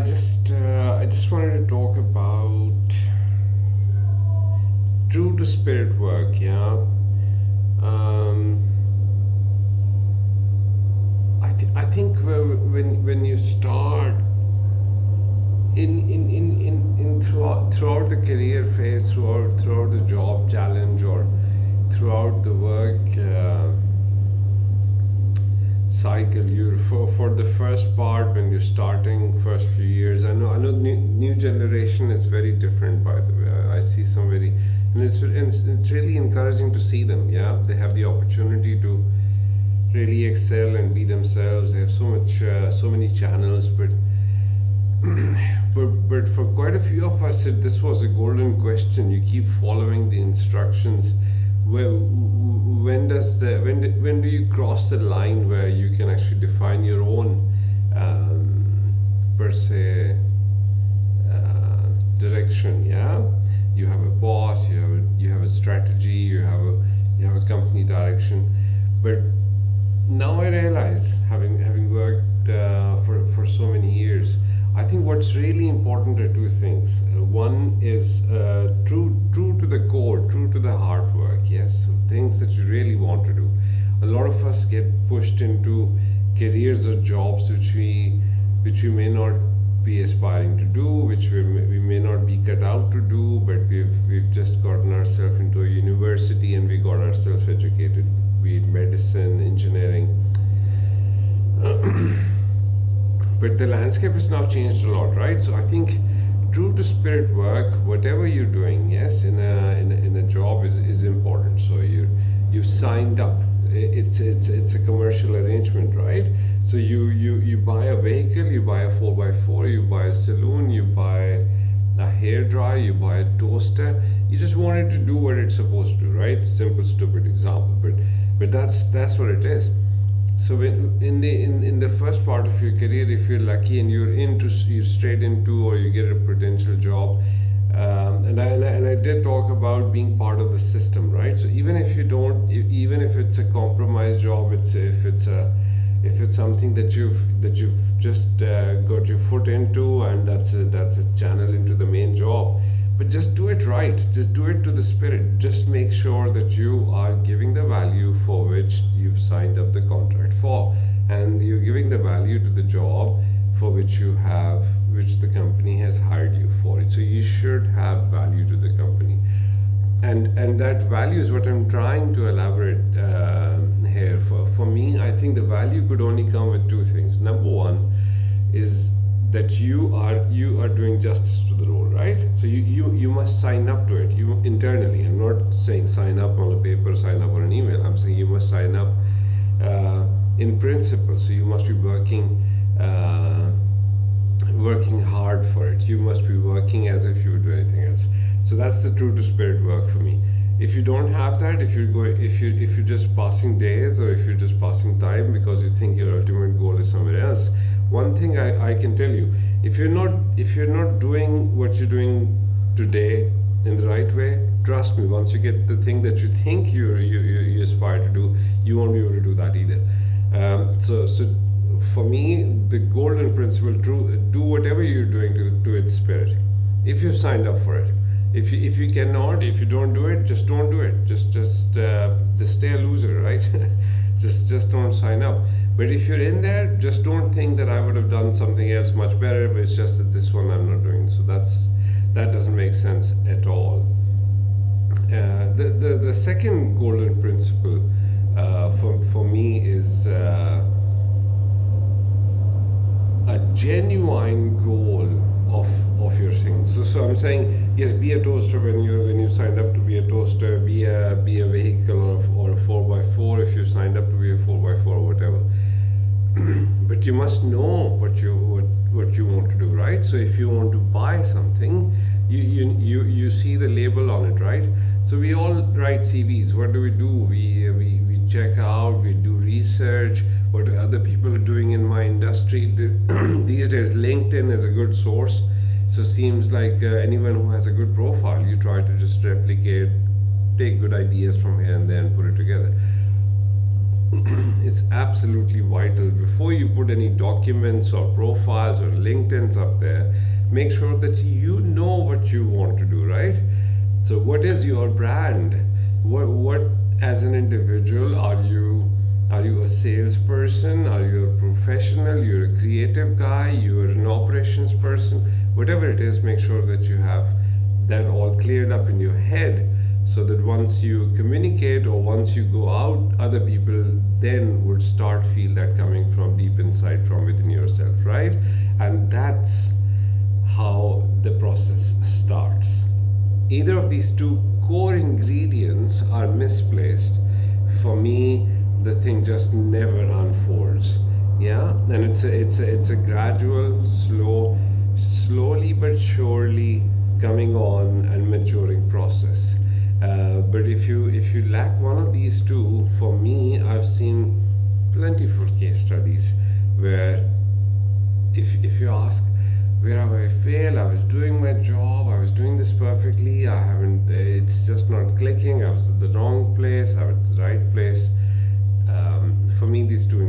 I just wanted to talk about true to spirit work. Yeah, um, I think when you start in throughout the career phase, throughout the job challenge, or throughout the work cycle, you for the first part when you're starting first few years. I know new generation is very different, by the way. I see some very, and it's really encouraging to see them. Yeah, they have the opportunity to really excel and be themselves. They have so many channels, but but for quite a few of us, this was a golden question. You keep following the instructions. When do you cross the line where you can actually define your own per se direction? Yeah, you have a boss, you have a strategy, you have a company direction, but now I realize, having worked for so many years, I think what's really important are two things. One is true to the core, true to the hard work. Yes, so things that you really want to do. A lot of us get pushed into careers or jobs which we may not be aspiring to do, which we may not be cut out to do, but we've just gotten ourselves into a university and we got ourselves educated, be it medicine, engineering. But the landscape has now changed a lot, right? So I think true to spirit work, whatever you're doing, yes, in a job is important. So you signed up. It's a commercial arrangement, right? So you buy a vehicle, you buy a 4x4, you buy a saloon, you buy a hair dryer, you buy a toaster. You just want it to do what it's supposed to, right? Simple, stupid example, but that's what it is. So in the first part of your career, if you're lucky and you're straight into, or you get a potential job, and I did talk about being part of the system, right? So even if you don't, even if it's a compromised job, if it's something that you've just got your foot into, and that's a channel into the main job, but just do it right. Just do it to the spirit. Just make sure that you are giving the value for which you've signed up the contract for, and you're giving the value to the job for which the company has hired you for it. So you should have value to the company, and that value is what I'm trying to elaborate here. For me, I think the value could only come with two things. Number one is that you are doing justice to the role, right? So you must sign up to it, you internally. I'm not saying sign up on a paper, sign up on an email. I'm saying you must sign up in principle. So you must be working hard for it. You must be working as if you would do anything else. So that's the true to spirit work for me. If you don't have that, if you're just passing days, or if you're just passing time because you think your ultimate goal is somewhere else, one thing I can tell you: if you're not doing what you're doing today in the right way, trust me, once you get the thing that you think you aspire to do, you won't be able to do that either. So for me, the golden principle: do whatever you're doing to its spirit. If you've signed up for it, if you cannot, if you don't do it, just don't do it. Just stay a loser, right? just don't sign up. But if you're in there, just don't think that I would have done something else much better, but it's just that this one I'm not doing. So that doesn't make sense at all. The second golden principle for me is a genuine goal of your thing. So I'm saying, yes, be a toaster when you signed up to be a toaster, be a vehicle, or a 4x4 if you signed up to be a 4x4 or whatever. But you must know what you want to do, right? So if you want to buy something, you see the label on it, right? So we all write CVs. What do? We check out, we do research, what other people are doing in my industry. These days, LinkedIn is a good source. So seems like anyone who has a good profile, you try to just replicate, take good ideas from here and there and put it together. it's absolutely vital. Before you put any documents or profiles or LinkedIn's up there, make sure that you know what you want to do, right? So what is your brand? What as an individual are you a salesperson? Are you a professional? You're a creative guy? You're an operations person? Whatever it is, make sure that you have that all cleared up in your head, so that once you communicate or once you go out, other people then would start feel that coming from deep inside from within yourself, right? And that's how the process starts. Either of these two core ingredients are misplaced, for me the thing just never unfolds. Yeah, and it's a gradual, slowly but surely coming on and maturing process. But if you lack one of these two, for me, I've seen plentiful case studies where if you ask where have I failed, I was doing my job, I was doing this perfectly, I haven't, it's just not clicking, I was at the wrong place, I was at the right place. For me, these two